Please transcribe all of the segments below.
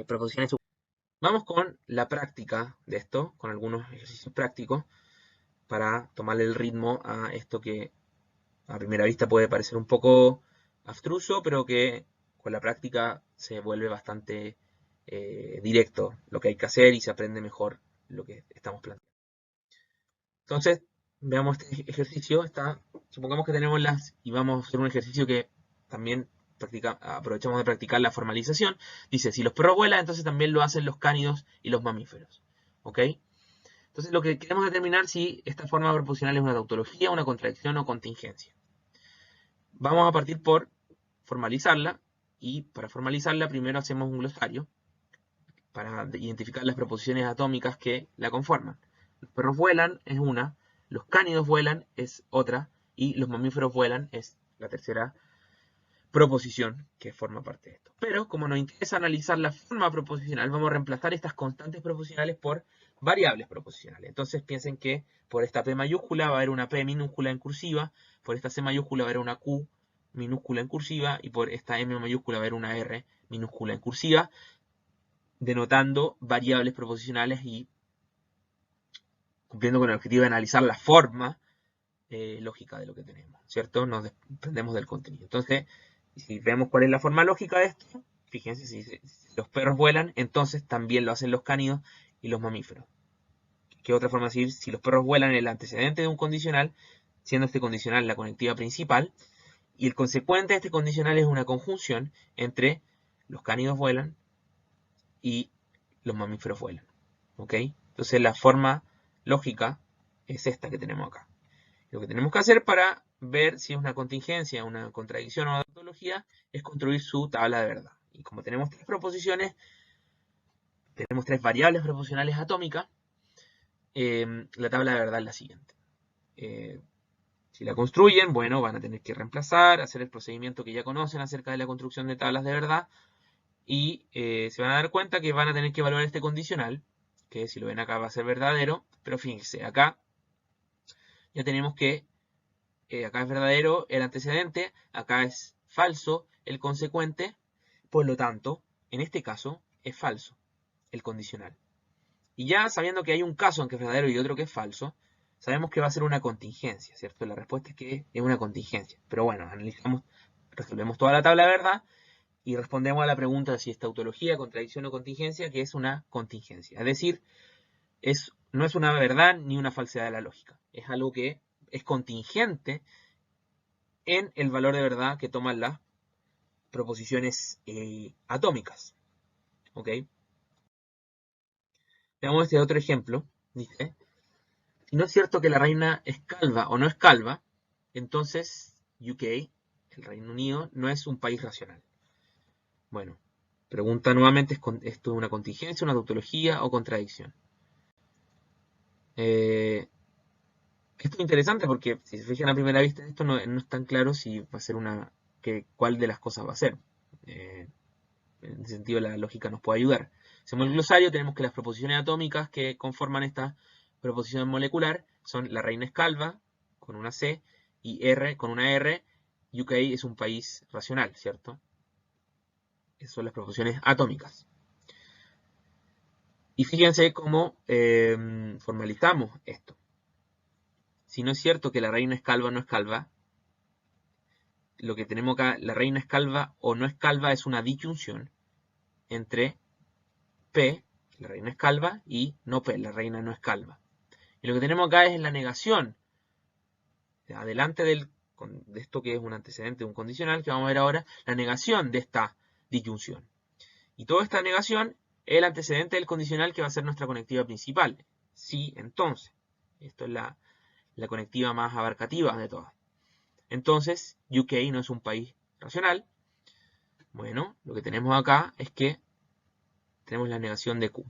proposiciones. Vamos con la práctica de esto, con algunos ejercicios prácticos, para tomarle el ritmo a esto que a primera vista puede parecer un poco abstruso, pero que con la práctica se vuelve bastante directo lo que hay que hacer y se aprende mejor lo que estamos planteando. Entonces, veamos este ejercicio. Supongamos que tenemos y vamos a hacer un ejercicio que también aprovechamos de practicar la formalización. Dice, si los perros vuelan, entonces también lo hacen los cánidos y los mamíferos. ¿Ok? Entonces, lo que queremos determinar si esta forma proposicional es una tautología, una contradicción o contingencia. Vamos a partir por formalizarla, y para formalizarla primero hacemos un glosario para identificar las proposiciones atómicas que la conforman. Los perros vuelan es una, los cánidos vuelan es otra, y los mamíferos vuelan es la tercera proposición que forma parte de esto. Pero como nos interesa analizar la forma proposicional, vamos a reemplazar estas constantes proposicionales por variables proposicionales. Entonces piensen que por esta P mayúscula va a haber una P minúscula en cursiva, por esta C mayúscula va a haber una Q minúscula en cursiva, y por esta M mayúscula va a haber una R minúscula en cursiva, denotando variables proposicionales y cumpliendo con el objetivo de analizar la forma lógica de lo que tenemos, ¿cierto? Nos desprendemos del contenido. Entonces, si vemos cuál es la forma lógica de esto, fíjense, si los perros vuelan, entonces también lo hacen los cánidos y los mamíferos. ¿Qué otra forma de decir? Si los perros vuelan, el antecedente de un condicional, siendo este condicional la conectiva principal, y el consecuente de este condicional es una conjunción entre los cánidos vuelan y los mamíferos vuelan. ¿Ok? Entonces la forma lógica es esta que tenemos acá. Lo que tenemos que hacer para ver si es una contingencia, una contradicción o una tautología es construir su tabla de verdad. Y como tenemos tres proposiciones, tenemos tres variables proposicionales atómicas, la tabla de verdad es la siguiente. Si la construyen, bueno, van a tener que reemplazar, hacer el procedimiento que ya conocen acerca de la construcción de tablas de verdad, y se van a dar cuenta que van a tener que evaluar este condicional, que si lo ven acá va a ser verdadero, pero fíjense, acá ya tenemos que acá es verdadero el antecedente, acá es falso el consecuente, por lo tanto, en este caso es falso el condicional. Y ya sabiendo que hay un caso en que es verdadero y otro que es falso, sabemos que va a ser una contingencia, ¿cierto? La respuesta es que es una contingencia. Pero bueno, resolvemos toda la tabla de verdad y respondemos a la pregunta de si es tautología, contradicción o contingencia, que es una contingencia. Es decir, no es una verdad ni una falsedad de la lógica. Es algo que es contingente en el valor de verdad que toman las proposiciones atómicas. ¿Ok? Veamos este otro ejemplo. Dice, si no es cierto que la reina es calva o no es calva, entonces UK, el Reino Unido, no es un país racional. Bueno, pregunta nuevamente, ¿esto es una contingencia, una tautología o contradicción? Esto es interesante porque si se fijan a primera vista, esto no es tan claro si va a ser cuál de las cosas va a ser. En ese sentido, la lógica nos puede ayudar. Hacemos el glosario, tenemos que las proposiciones atómicas que conforman esta proposición molecular son la reina es calva, con una C, y R con una R. UK es un país racional, ¿cierto? Esas son las proposiciones atómicas. Y fíjense cómo formalizamos esto. Si no es cierto que la reina es calva o no es calva, lo que tenemos acá, la reina es calva o no es calva, es una disyunción entre P, la reina es calva, y no P, la reina no es calva. Y lo que tenemos acá es la negación, adelante de esto que es un antecedente, un condicional, que vamos a ver ahora, la negación de esta disyunción. Y toda esta negación es el antecedente del condicional que va a ser nuestra conectiva principal. Sí, entonces. Esto es la conectiva más abarcativa de todas. Entonces, UK no es un país racional. Bueno, lo que tenemos acá es que tenemos la negación de Q.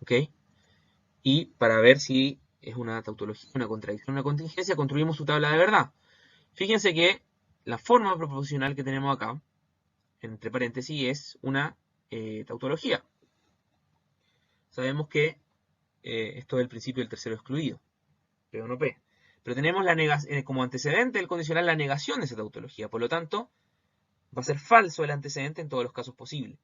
¿Ok? Y para ver si es una tautología, una contradicción, una contingencia, construimos su tabla de verdad. Fíjense que la forma proposicional que tenemos acá, entre paréntesis, es una tautología. Sabemos que esto es el principio del tercero excluido, P o no P. Pero tenemos como antecedente del condicional la negación de esa tautología. Por lo tanto, va a ser falso el antecedente en todos los casos posibles.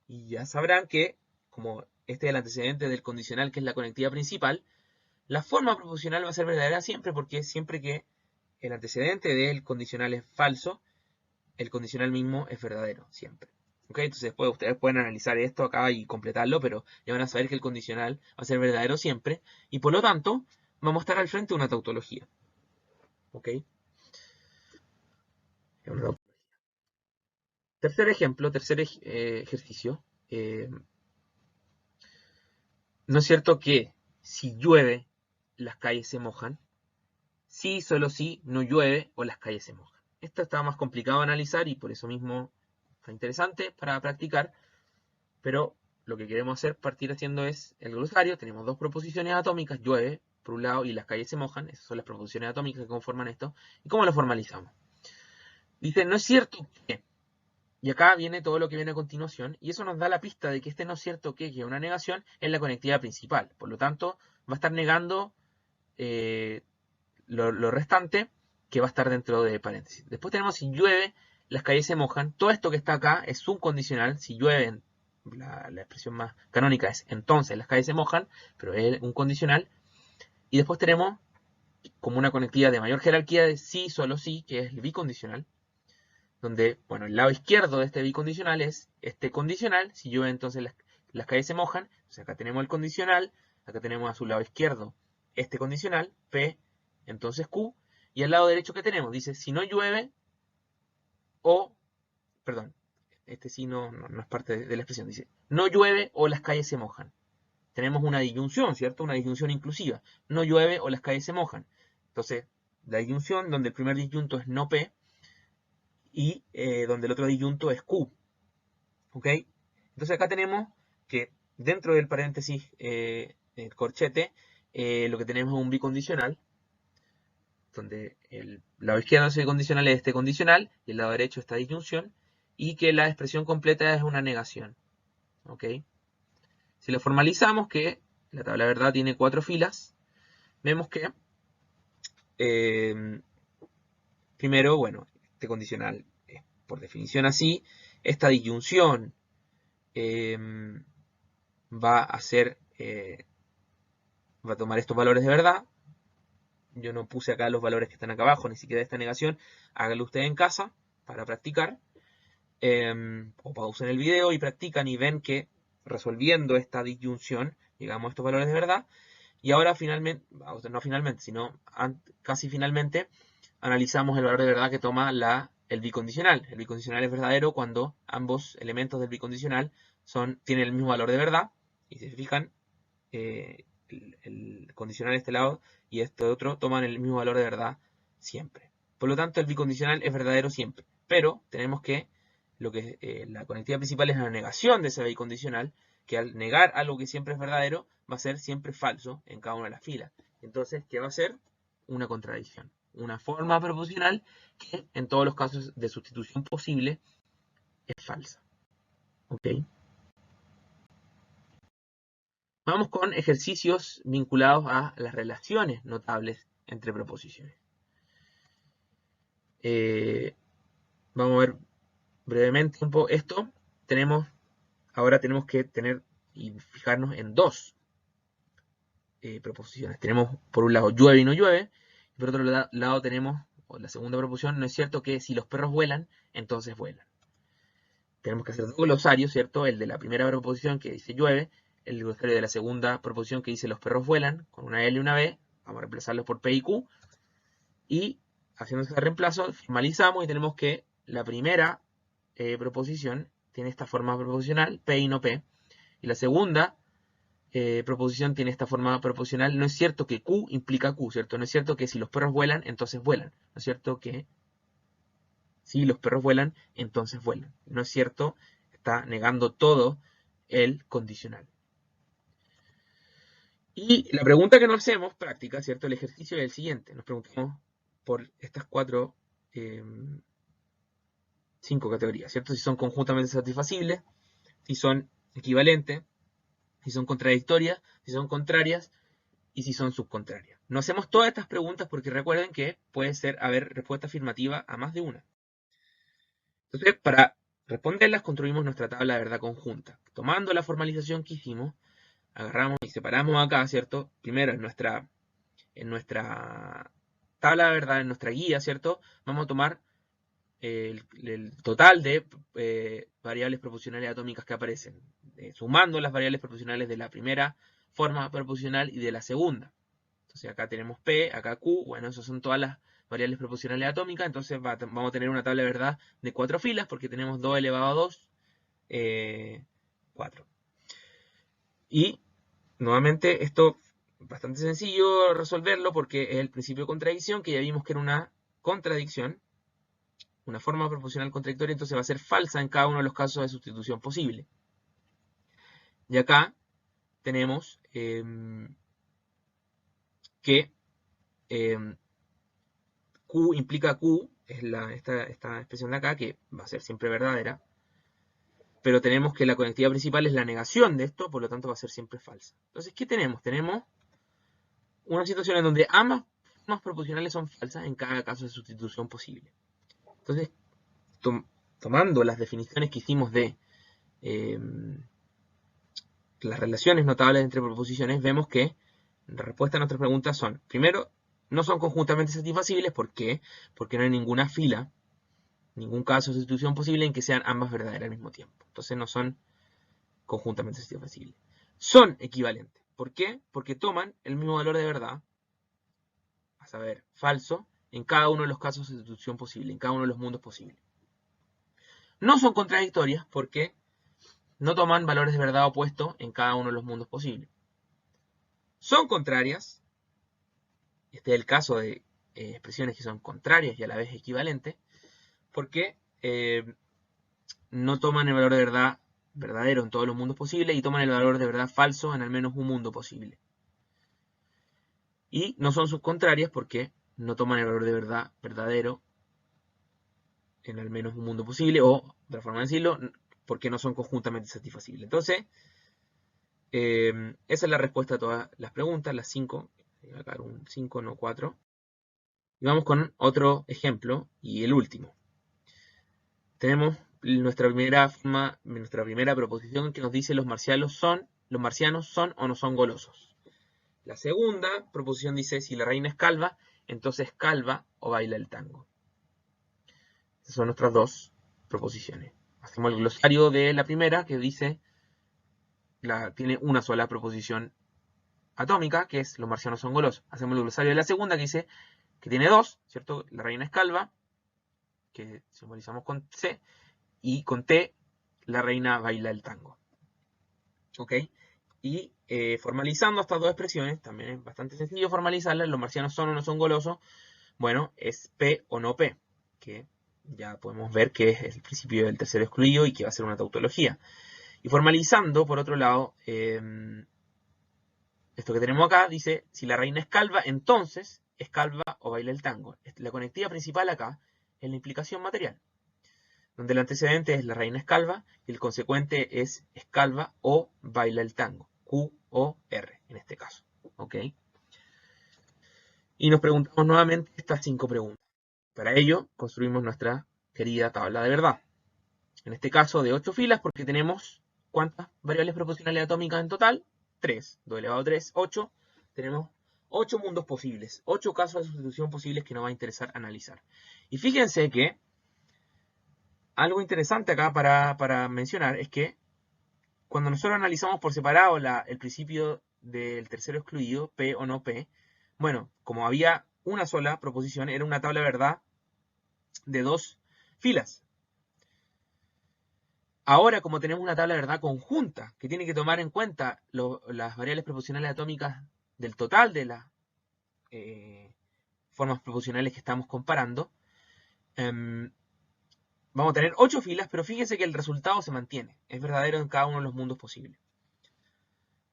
Y ya sabrán que, como este es el antecedente del condicional, que es la conectividad principal, la forma proposicional va a ser verdadera siempre, porque siempre que el antecedente del condicional es falso, el condicional mismo es verdadero, siempre. ¿Ok? Entonces después ustedes pueden analizar esto acá y completarlo, pero ya van a saber que el condicional va a ser verdadero siempre, y por lo tanto, vamos a estar al frente de una tautología. ¿Ok? Tercer ejemplo, tercer ejercicio. ¿No es cierto que si llueve, las calles se mojan? Sí, solo si no llueve o las calles se mojan. Esto está más complicado de analizar y por eso mismo está interesante para practicar, pero lo que queremos hacer, partir haciendo es el glosario. Tenemos dos proposiciones atómicas, llueve por un lado y las calles se mojan. Esas son las proposiciones atómicas que conforman esto. ¿Y cómo lo formalizamos? Dice, no es cierto que, y acá viene todo lo que viene a continuación, y eso nos da la pista de que este no es cierto que es una negación, es la conectividad principal. Por lo tanto, va a estar negando lo restante, que va a estar dentro de paréntesis. Después tenemos si llueve, las calles se mojan. Todo esto que está acá es un condicional. Si llueve, la expresión más canónica es entonces las calles se mojan, pero es un condicional. Y después tenemos como una conectividad de mayor jerarquía de sí, solo sí, que es el bicondicional, donde, bueno, el lado izquierdo de este bicondicional es este condicional. Si llueve, entonces las calles se mojan. Entonces acá tenemos el condicional, acá tenemos a su lado izquierdo este condicional, P, entonces Q, y al lado derecho que tenemos, dice, si no llueve, o, perdón, este sí no es parte de la expresión, dice, no llueve o las calles se mojan. Tenemos una disyunción, ¿cierto? Una disyunción inclusiva. No llueve o las calles se mojan. Entonces, la disyunción donde el primer disyunto es no P, y donde el otro disyunto es Q. ¿Ok? Entonces acá tenemos que dentro del paréntesis el corchete, lo que tenemos es un bicondicional, donde el lado izquierdo de ese bicondicional es este condicional y el lado derecho esta disyunción, y que la expresión completa es una negación. ¿Ok? Si lo formalizamos, que la tabla de verdad tiene 4 filas, vemos que eh, primero, bueno, este condicional es por definición así. Esta disyunción va a ser, va a tomar estos valores de verdad. Yo no puse acá los valores que están acá abajo, ni siquiera de esta negación. Háganlo ustedes en casa para practicar. O pausen el video y practican y ven que resolviendo esta disyunción llegamos a estos valores de verdad. Y ahora finalmente, no finalmente, sino casi finalmente, analizamos el valor de verdad que toma el bicondicional. El bicondicional es verdadero cuando ambos elementos del bicondicional tienen el mismo valor de verdad. Y si se fijan, el condicional de este lado y este otro toman el mismo valor de verdad siempre. Por lo tanto, el bicondicional es verdadero siempre. Pero tenemos que, la conectividad principal es la negación de ese bicondicional, que al negar algo que siempre es verdadero, va a ser siempre falso en cada una de las filas. Entonces, ¿qué va a ser? Una contradicción. Una forma proposicional que en todos los casos de sustitución posible es falsa. ¿Ok? Vamos con ejercicios vinculados a las relaciones notables entre proposiciones. Vamos a ver brevemente un poco esto. Ahora tenemos que tener y fijarnos en dos proposiciones. Tenemos por un lado llueve y no llueve, y por otro lado tenemos la segunda proposición, no es cierto que si los perros vuelan, entonces vuelan. Tenemos que hacer dos glosarios, ¿cierto? El de la primera proposición que dice llueve, el glosario de la segunda proposición que dice los perros vuelan, con una L y una B, vamos a reemplazarlos por P y Q, y haciendo ese reemplazo formalizamos y tenemos que la primera proposición tiene esta forma proposicional, P y no P, y la segunda proposición tiene esta forma proposicional. No es cierto que Q implica Q, ¿cierto? No es cierto que si los perros vuelan, entonces vuelan. No es cierto que si los perros vuelan, entonces vuelan. No es cierto, está negando todo el condicional. Y la pregunta que nos hacemos, práctica, ¿cierto? El ejercicio es el siguiente. Nos preguntamos por estas cinco categorías, ¿cierto? Si son conjuntamente satisfacibles, si son equivalentes, si son contradictorias, si son contrarias y si son subcontrarias. Nos hacemos todas estas preguntas porque recuerden que puede haber respuesta afirmativa a más de una. Entonces, para responderlas, construimos nuestra tabla de verdad conjunta. tomando la formalización que hicimos, agarramos y separamos acá, ¿cierto? Primero en nuestra tabla de verdad, en nuestra guía, ¿cierto? Vamos a tomar el total de variables proporcionales atómicas que aparecen, sumando las variables proporcionales de la primera forma proporcional y de la segunda. Entonces acá tenemos P, acá Q, bueno, esas son todas las variables proporcionales atómicas, entonces vamos a tener una tabla de verdad de 4 filas, porque tenemos 2 elevado a 2, 4. Y nuevamente esto es bastante sencillo resolverlo porque es el principio de contradicción, que ya vimos que era una contradicción, una forma proporcional contradictoria, entonces va a ser falsa en cada uno de los casos de sustitución posible. Y acá tenemos que Q implica Q, es esta expresión de acá, que va a ser siempre verdadera, pero tenemos que la conectividad principal es la negación de esto, por lo tanto va a ser siempre falsa. Entonces, ¿qué tenemos? Tenemos una situación en donde ambas formas proporcionales son falsas en cada caso de sustitución posible. Entonces, tomando las definiciones que hicimos de las relaciones notables entre proposiciones, vemos que la respuesta a nuestras preguntas son, primero, no son conjuntamente satisfacibles. ¿Por qué? Porque no hay ninguna fila, ningún caso de sustitución posible en que sean ambas verdaderas al mismo tiempo. Entonces no son conjuntamente satisfacibles. Son equivalentes. ¿Por qué? Porque toman el mismo valor de verdad, a saber, falso, en cada uno de los casos de sustitución posible, en cada uno de los mundos posibles. No son contradictorias porque no toman valores de verdad opuestos en cada uno de los mundos posibles. Son contrarias, este es el caso de expresiones que son contrarias y a la vez equivalentes, porque no toman el valor de verdad verdadero en todos los mundos posibles y toman el valor de verdad falso en al menos un mundo posible. Y no son subcontrarias porque no toman el valor de verdad verdadero en al menos un mundo posible, o, de otra forma de decirlo, porque no son conjuntamente satisfacibles. Entonces, esa es la respuesta a todas las preguntas, las 5. Voy a sacar un 5, no 4. Y vamos con otro ejemplo, y el último. Tenemos nuestra primera proposición que nos dice los marcianos son o no son golosos. La segunda proposición dice, si la reina es calva, entonces calva o baila el tango. Esas son nuestras dos proposiciones. Hacemos el glosario de la primera, que dice, tiene una sola proposición atómica, que es los marcianos son golosos. Hacemos el glosario de la segunda, que dice que tiene dos, ¿cierto? La reina es calva, que simbolizamos con C, y con T, la reina baila el tango. ¿Ok? Y formalizando estas dos expresiones, también es bastante sencillo formalizarlas. Los marcianos son o no son golosos. Bueno, es P o no P, que ya podemos ver que es el principio del tercero excluido y que va a ser una tautología. Y formalizando, por otro lado, esto que tenemos acá dice, si la reina es calva, entonces es calva o baila el tango. La conectividad principal acá es la implicación material, donde el antecedente es la reina es calva y el consecuente es calva o baila el tango. Q o R en este caso. ¿Ok? Y nos preguntamos nuevamente estas 5 preguntas. Para ello, construimos nuestra querida tabla de verdad. En este caso de 8 filas, porque tenemos, ¿cuántas variables proporcionales atómicas en total? 3. 2 elevado a 3, 8. Tenemos 8 mundos posibles, 8 casos de sustitución posibles que nos va a interesar analizar. Y fíjense que algo interesante acá para mencionar es que cuando nosotros analizamos por separado el principio del tercero excluido, P o no P, bueno, como había una sola proposición, era una tabla de verdad de 2 filas. Ahora, como tenemos una tabla de verdad conjunta, que tiene que tomar en cuenta las variables proporcionales atómicas del total de las formas proporcionales que estamos comparando, vamos a tener 8 filas, pero fíjense que el resultado se mantiene. Es verdadero en cada uno de los mundos posibles.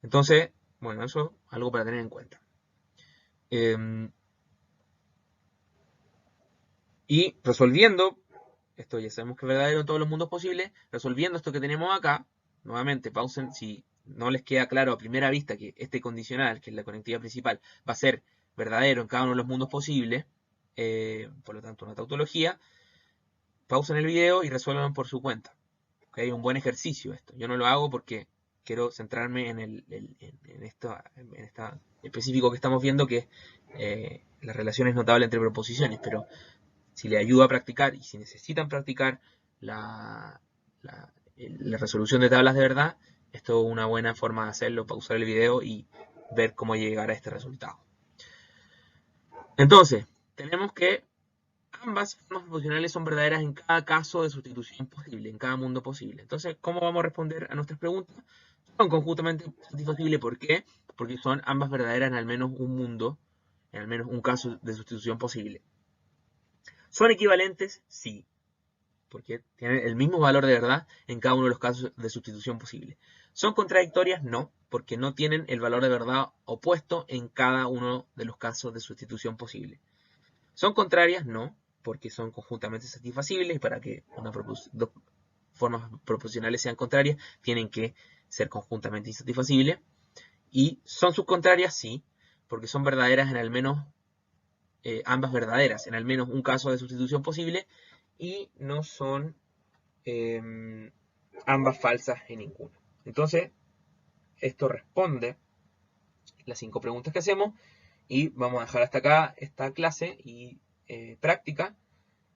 Entonces, bueno, eso es algo para tener en cuenta. Y resolviendo, esto ya sabemos que es verdadero en todos los mundos posibles, resolviendo esto que tenemos acá, nuevamente pausen si no les queda claro a primera vista que este condicional, que es la conectividad principal, va a ser verdadero en cada uno de los mundos posibles, por lo tanto una tautología, pausen el video y resuelvan por su cuenta. ¿Ok? Un buen ejercicio esto. Yo no lo hago porque quiero centrarme en esto específico que estamos viendo, que es las relaciones notables entre proposiciones, pero si le ayuda a practicar y si necesitan practicar la resolución de tablas de verdad, esto es una buena forma de hacerlo, pausar el video y ver cómo llegar a este resultado. Entonces, tenemos que ambas formas proposicionales son verdaderas en cada caso de sustitución posible, en cada mundo posible. Entonces, ¿cómo vamos a responder a nuestras preguntas? Son conjuntamente satisfacibles. ¿Por qué? Porque son ambas verdaderas en al menos un mundo, en al menos un caso de sustitución posible. ¿Son equivalentes? Sí, porque tienen el mismo valor de verdad en cada uno de los casos de sustitución posible. ¿Son contradictorias? No, porque no tienen el valor de verdad opuesto en cada uno de los casos de sustitución posible. ¿Son contrarias? No, porque son conjuntamente satisfacibles y para que dos formas proposicionales sean contrarias tienen que ser conjuntamente insatisfacibles. ¿Y son subcontrarias? Sí, porque son verdaderas en al menos ambas verdaderas en al menos un caso de sustitución posible y no son ambas falsas en ninguno. Entonces, esto responde las 5 preguntas que hacemos y vamos a dejar hasta acá esta clase y práctica.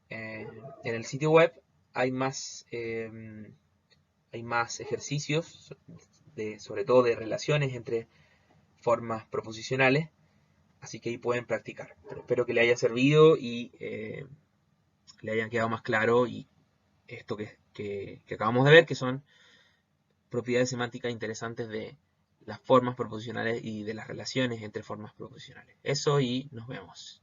En el sitio web hay más ejercicios, sobre todo de relaciones entre formas proposicionales, así que ahí pueden practicar. Pero espero que les haya servido y le hayan quedado más claro y esto que acabamos de ver, que son propiedades semánticas interesantes de las formas proposicionales y de las relaciones entre formas proposicionales. Eso y nos vemos.